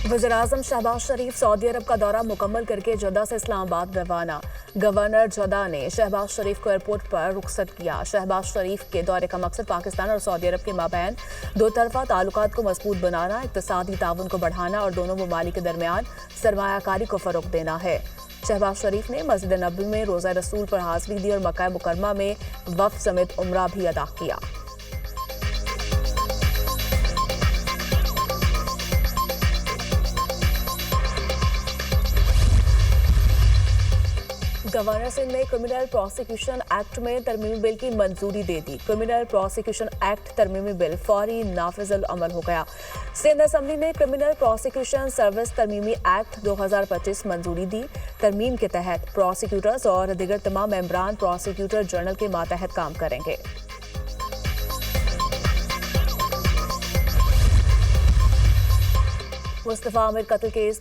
वज़ीर-ए-आज़म शहबाज शरीफ सऊदी अरब का दौरा मुकम्मल करके जद्दा से इस्लामाबाद रवाना। गवर्नर जद्दा ने शहबाज शरीफ को एयरपोर्ट पर रुखसत किया। शहबाज शरीफ के दौरे का मकसद पाकिस्तान और सऊदी अरब के माबैन दो तरफा ताल्लुकात को मजबूत बनाना, इक़्तिसादी ताउन को बढ़ाना और दोनों ममालिक के दरमियान सरमायाकारी को फ़रोग़ देना है। शहबाज शरीफ ने मस्जिद नबवी में रोज़ा रसूल पर हाज़िरी दी और मक्का मुकरमा में वफ़द समेत उम्रा भी अदा किया। गवर्नर सिंह ने क्रिमिनल प्रोसिक्यूशन एक्ट में तरमीमी बिल की मंजूरी दे दी। क्रिमिनल प्रोसिक्यूशन एक्ट तरमीमी बिल फौरी नाफिज़ुल अमल हो गया। सिंध असेंबली ने क्रिमिनल प्रोसिक्यूशन सर्विस तरमीमी एक्ट 2025 मंजूरी दी। तरमीम के तहत प्रोसिक्यूटर्स और दीगर तमाम मेंबरान प्रोसिक्यूटर जनरल के मातहत काम करेंगे। मुस्तफ़ा आमिर कत्ल केस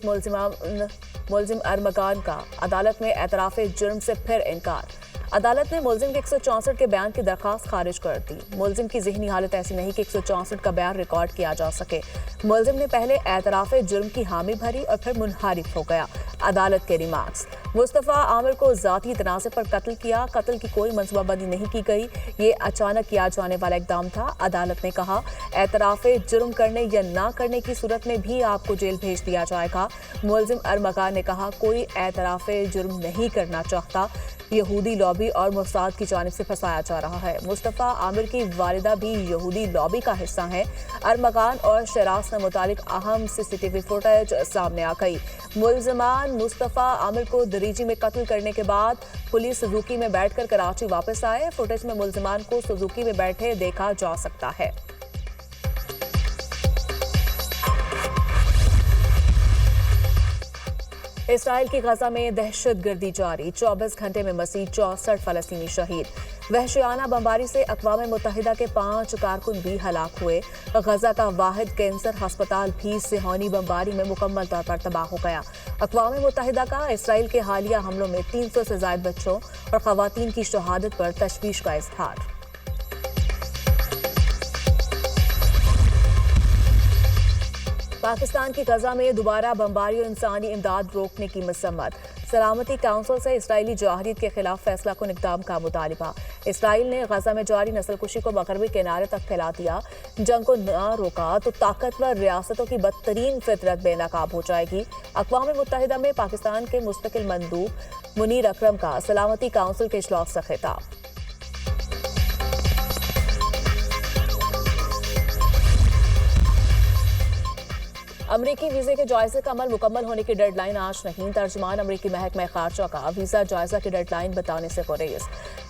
मुलजिम अरमगान का अदालत में एतराफ़ जुर्म से फिर इनकार। अदालत ने मुलजिम के 164 के बयान की दरख्वास्त खारिज कर दी। मुलजिम की ज़हनी हालत ऐसी नहीं कि 164 का बयान रिकॉर्ड किया जा सके। मुलजिम ने पहले एतराफ़ जुर्म की हामी भरी और फिर मुनहरिफ हो गया। अदालत के रिमार्क्स, मुस्तफ़ा आमिर को ज़ाती तनाज़े पर कत्ल किया। कत्ल की कोई मनसूबाबंदी नहीं की गई, ये अचानक किया जाने वाला इक़दाम था। अदालत ने कहा, एतराफ़ जुर्म करने या ना करने की सूरत में भी आपको जेल भेज दिया जाएगा। मुलजिम अरमगान ने कहा, कोई एतराफ़ जुर्म नहीं करना चाहता। यहूदी लॉबी और मोसाद की जानिब से फंसाया जा रहा है। मुस्तफ़ा आमिर की वालिदा भी यहूदी लॉबी का हिस्सा है। अरमगान और शराज से मुतालिक अहम CCTV फुटेज सामने आ गई। मुलजमान मुस्तफ़ा आमिर को दरीजी में कत्ल करने के बाद पुलिस सुजुकी में बैठकर कराची वापस आए। फुटेज में मुलजमान को सुजुकी में बैठे देखा जा सकता है। इसराइल की गजा में दहशतगर्दी जारी, 24 घंटे में मसीह 64 फलस्तीनी शहीद। वहशियाना बमबारी से अक़वाम मुत्तहिदा के 5 कारकुन भी हलाक हुए। गजा का वाहिद कैंसर अस्पताल भी सिहानी बमबारी में मुकम्मल तौर पर तबाह हो गया। अक़वाम मुत्तहिदा का इसराइल के हालिया हमलों में 300 से ज़ायद बच्चों और ख़वातीन की शहादत पर तशवीश का इज़हार। पाकिस्तान की गजा में दोबारा बमबारी और इंसानी इमदाद रोकने की मसम्मत। सलामती काउंसिल से इसराइली जवाहरीत के खिलाफ फैसला कुन इक़दाम का मुतालिबा। इसराइल ने गजा में जारी नस्लकुशी को मगरबी किनारे तक फैला दिया। जंग को न रोका तो ताकतवर रियासतों की बदतरीन फितरत बेनकाब हो जाएगी। अक़वाम मुत्तहिदा में पाकिस्तान के मुस्तकिल मंदूब मुनीर अकरम का सलामती काउंसिल के इजलास से खिताब। अमरीकी वीज़े के जायजे का अमल मुकम्मल होने की डेडलाइन आज नहीं। तर्जुमान अमरीकी महकमा खारजा का वीज़ा जायजा की डेडलाइन बताने से गुरेज।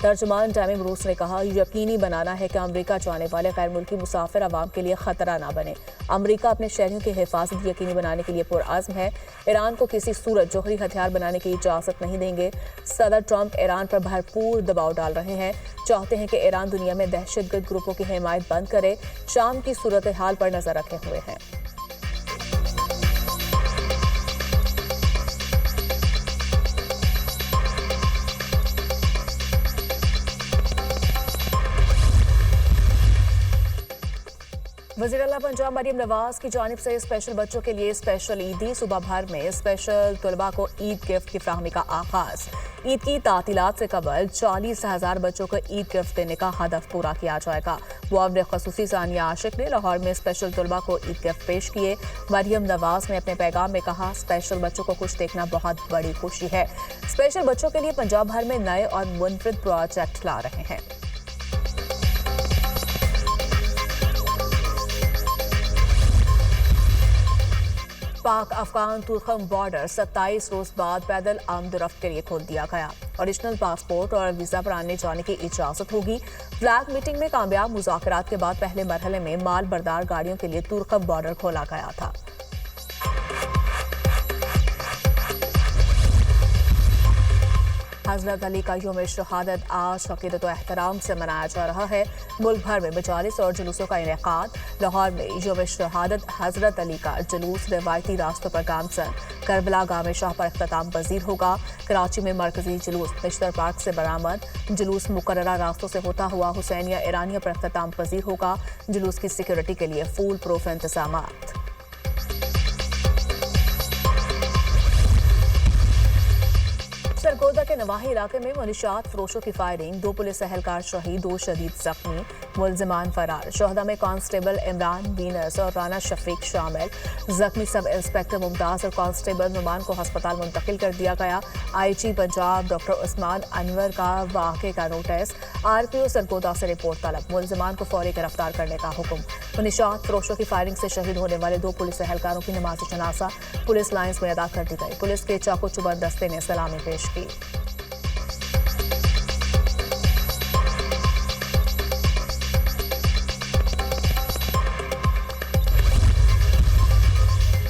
तर्जुमान टैमिम रूस ने कहा, यकीनी बनाना है कि अमरीका जाने वाले गैर मुल्की मुसाफिर अवाम के लिए खतरा ना बने। अमरीका अपने शहरियों की हिफाजत यकीनी बनाने के लिए पुरअज़्म है। ईरान को किसी सूरत जोहरी हथियार बनाने की इजाज़त नहीं देंगे। सदर ट्रंप ईरान पर भरपूर दबाव डाल रहे हैं, चाहते हैं कि ईरान दुनिया में दहशतगर्द ग्रुपों की हिमायत बंद करे। शाम की सूरत हाल पर नजर रखे हुए हैं। वज़ीर आला पंजाब मरियम नवाज की जानिब से स्पेशल बच्चों के लिए स्पेशल ईदी। सुबह भर में स्पेशल तलबा को ईद गिफ्ट की फ्राहमी का आगाज। ईद की तातीलात से कबल 40,000 बच्चों को ईद गिफ्ट देने का हदफ पूरा किया जाएगा। मुआविन ख़ुसूसी सानिया आशिक ने लाहौर में स्पेशल तलबा को ईद गिफ्ट पेश किए। मरियम नवाज ने अपने पैगाम में कहा, स्पेशल बच्चों को खुश देखना बहुत बड़ी खुशी है। स्पेशल बच्चों के लिए पंजाब भर में नए और मुनफरिद प्रोजेक्ट ला रहे हैं। पाक अफगान तुर्कम बॉर्डर 27 रोज बाद पैदल आमदोरफ्त के लिए खोल दिया गया। ओरिजिनल पासपोर्ट और वीजा पर आने जाने की इजाजत होगी। फ्लैग मीटिंग में कामयाब मुज़ाकरात के बाद पहले मरहले में माल बरदार गाड़ियों के लिए तुर्कम बॉर्डर खोला गया था। हज़रत अली का यौम शहादत आज अक़ीदत व एहतराम से मनाया जा रहा है। मुल्क भर में मजालिस और जुलूसों का इनेकाद। लाहौर में यौम शहादत हज़रत अली का जुलूस रवायती रास्तों पर गामजन करबला गामे शाह पर इख्तिताम पजीर होगा। कराची में मरकजी जुलूस निश्तर पार्क से बरामद। जुलूस मुकर्ररा रास्तों से होता हुआ हुसैनिया ईरानिया पर इख्तिताम पजीर होगा। जुलूस की सिक्योरिटी के लिए फूल प्रूफ इंतजामात। सरगोदा के नवाही इलाके में मुनशियात फरोशों की फायरिंग, 2 पुलिस एहलकार शहीद, 2 शदीद जख्मी, मुलजिमान फरार। शोहदा में कांस्टेबल इमरान बीनस और राना शफीक शामिल। जख्मी सब इंस्पेक्टर मुमताज और कांस्टेबल नुमान को अस्पताल मुंतकिल कर दिया गया। आईजी पंजाब डॉक्टर उस्मान अनवर का वाक़े का नोटिस, आरपीओ सरगोदा से रिपोर्ट तलब, मुलजिमान को फौरी गिरफ्तार करने का हुक्म। मुनशियात फरोशों की फायरिंग से शहीद होने वाले 2 पुलिस एहलकारों की नमाज जनाजा पुलिस लाइन्स में अदा कर दी गई। पुलिस के चाकू चुबंद दस्ते ने सलामी पेश की।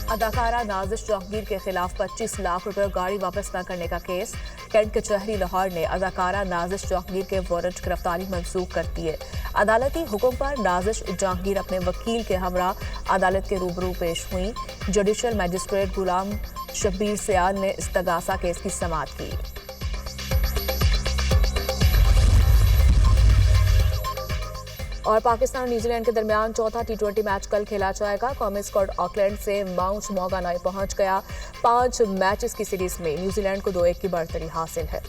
अदाकारा नाजिश जहांगीर के खिलाफ 25 लाख रुपए गाड़ी वापस न करने का केस। कैंट कचहरी लाहौर ने अदाकारा नाजिश जहांगीर के वारंट गिरफ्तारी मंसूख कर दी है। अदालती हुक्म पर नाजिश जहांगीर अपने वकील के हमरा अदालत के रूबरू पेश हुई। जुडिशल मजिस्ट्रेट गुलाम शब्बीर सियाल ने इस्तगासा केस की समाअत की। और पाकिस्तान और न्यूजीलैंड के दरमियान चौथा T20 मैच कल खेला जाएगा। कौमी स्क्वाड ऑकलैंड से माउंट मॉर्गन पहुंच गया। 5 मैचेस की सीरीज में न्यूजीलैंड को 2-1 की बढ़तरी हासिल है।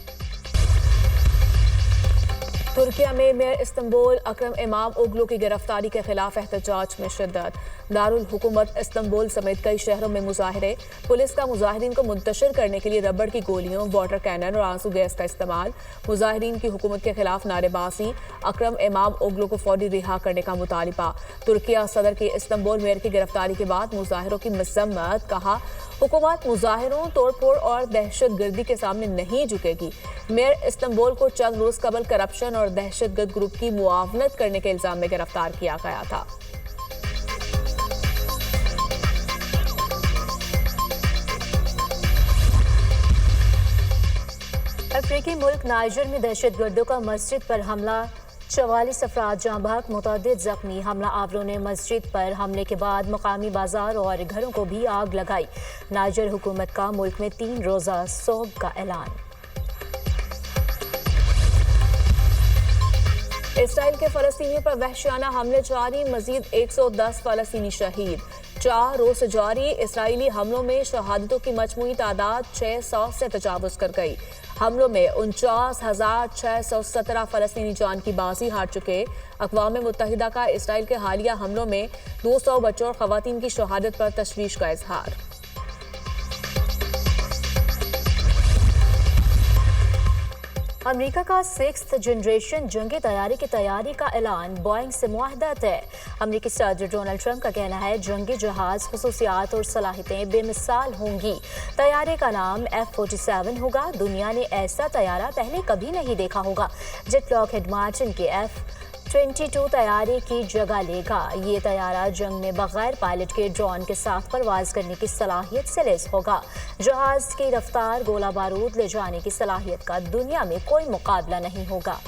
तुर्किया में मेयर इस्तांबुल अकरम इमाम ओगलू की गिरफ्तारी के खिलाफ एहतजाज में शिद्दत। दारुल हुकूमत इस्तांबुल समेत कई शहरों में मुजाहिरे। पुलिस का मुजाहिरीन को मुंतशिर करने के लिए रबड़ की गोलियों, वाटर कैनन और आंसू गैस का इस्तेमाल। मुजाहिरीन की हुकूमत के खिलाफ नारेबाजी। अकरम इमाम ओगलू को फौरी रिहा करने का मुतालिबा। तुर्किया सदर की इस्तांबुल मेयर की गिरफ्तारी के बाद मुजाहिरों की मजम्मत, कहा हुकूमत मुजाहिरों, तोड़फोड़ और दहशतगर्दी के सामने नहीं झुकेगी। मेयर इस्तांबुल को चंद रोज कबल करप्शन और दहशतगर्द ग्रुप की मुआवनत करने के इल्जाम में गिरफ्तार किया गया था। अफ्रीकी मुल्क नाइजर में दहशतगर्दों का मस्जिद पर हमला, 44 अफराद जाँ बहक, मुतअद्दिद जख्मी। हमला आवरों ने मस्जिद पर हमले के बाद मकामी बाजार और घरों को भी आग लगाई। नाइजर हुकूमत का मुल्क में 3 रोज़ा सोग का ऐलान। इसराइल के फलस्तीनियों पर वहशियाना हमले जारी, मजीद 110 फलस्तीनी शहीद। 4 रोज से जारी इसराइली हमलों में शहादतों की मजमूई तादाद 600 से तजावुज कर गई। हमलों में 49,617 फलस्तीनी जान की बाजी हार चुके। अक़वाम मुत्तहिदा का इसराइल के हालिया हमलों में 200 बच्चों और खवातीन की शहादत पर तशवीश का इजहार। अमेरिका का 6th जनरेशन जंगी तैयारी का ऐलान, बोइंग से मुआहदा तय। अमेरिकी सदर डोनाल्ड ट्रंप का कहना है जंगी जहाज खसूसियात और सलाहियतें बेमिसाल होंगी। तैयारे का नाम F-47 होगा। दुनिया ने ऐसा तैयारा पहले कभी नहीं देखा होगा। जेट लॉकहीड मार्टिन के F-22 तैयारे की जगह लेगा। ये तैयारा जंग में बगैर पायलट के ड्रोन के साथ परवाज करने की सलाहियत से लैस होगा। जहाज की रफ्तार, गोला बारूद ले जाने की सलाहियत का दुनिया में कोई मुकाबला नहीं होगा।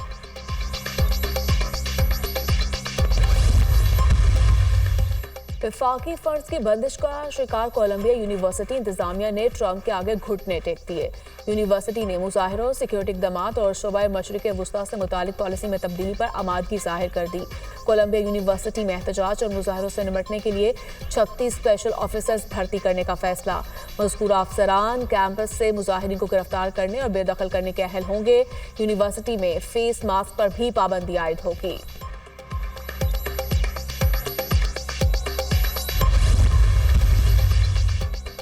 वफाकी फंड्स की बंदिश का शिकार कोलंबिया यूनिवर्सिटी इंतजामिया ने ट्रंप के आगे घुटने टेक दिए। यूनिवर्सिटी ने मुजाहिरों, सिक्योरिटी इक़दामात और शोबा मशरिक़ वुस्ता से मुतालिक पॉलिसी में तब्दीली पर आमादगी जाहिर कर दी। कोलंबिया यूनिवर्सिटी में एहतजाज और मुजाहिरों से निपटने के लिए 36 स्पेशल ऑफिसर्स भर्ती करने का फैसला। मज़कूर अफसरान कैंपस से मुजाहिरीन को गिरफ्तार करने और बेदखल करने के अहल होंगे। यूनिवर्सिटी में फेस मास्क पर भी पाबंदी आयद होगी।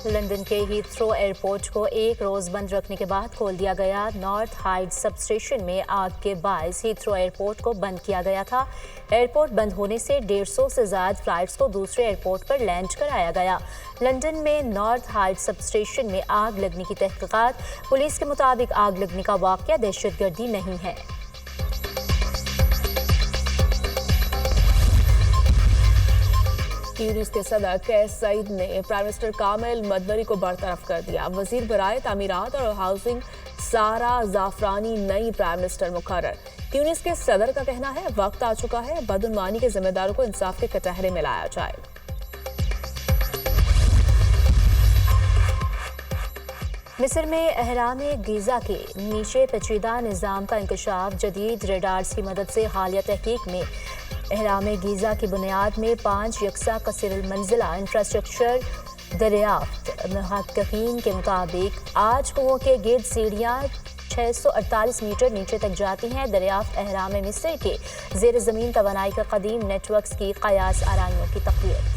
लंदन के हीथ्रो एयरपोर्ट को 1 रोज बंद रखने के बाद खोल दिया गया। नॉर्थ हाइड सब स्टेशन में आग के बायस हीथ्रो एयरपोर्ट को बंद किया गया था। एयरपोर्ट बंद होने से 150 से ज्यादा फ्लाइट्स को दूसरे एयरपोर्ट पर लैंड कराया गया। लंदन में नॉर्थ हाइड सब स्टेशन में आग लगने की तहकीकात, पुलिस के मुताबिक आग लगने का वाकया दहशतगर्दी नहीं है। ट्यूनिस के सदर कैस सईद ने प्राइम मिनिस्टर कामिल मदबरी को बरतरफ कर दिया। वजीर बराए तामीरात और हाउसिंग सारा जाफरानी नई प्राइम मिनिस्टर मुकर्रर। ट्यूनिस के सदर का कहना है वक्त आ चुका है, बदउनवानी के जिम्मेदारों को इंसाफ के कटहरे में लाया जाए। मिस्र में अहराम गीज़ा के नीचे पेचीदा निज़ाम का इंकशाफ, जदीद रेडार्स की मदद से हालिया तहकीक में अहराम गीज़ा की बुनियाद में 5 यकसा कसर मंजिला इंफ्रास्ट्रक्चर दरियाफ्त। मुहक्किकीन के मुताबिक आज कुओं के गिर्द सीढ़ियाँ 648 मीटर नीचे तक जाती हैं। दरियाफ्त अहराम मिस्र के ज़ेर ज़मीन तवानाई का कदीम नेटवर्क्स की कयास आराइयों की तक़वीत।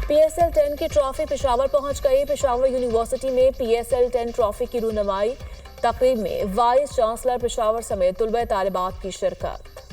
PSL 10 की ट्रॉफी पेशावर पहुंच गई। पेशावर यूनिवर्सिटी में PSL 10 ट्रॉफी की रूनुमाई तकरीब में वाइस चांसलर पेशावर समेत तुलबा तालिबात की शिरकत।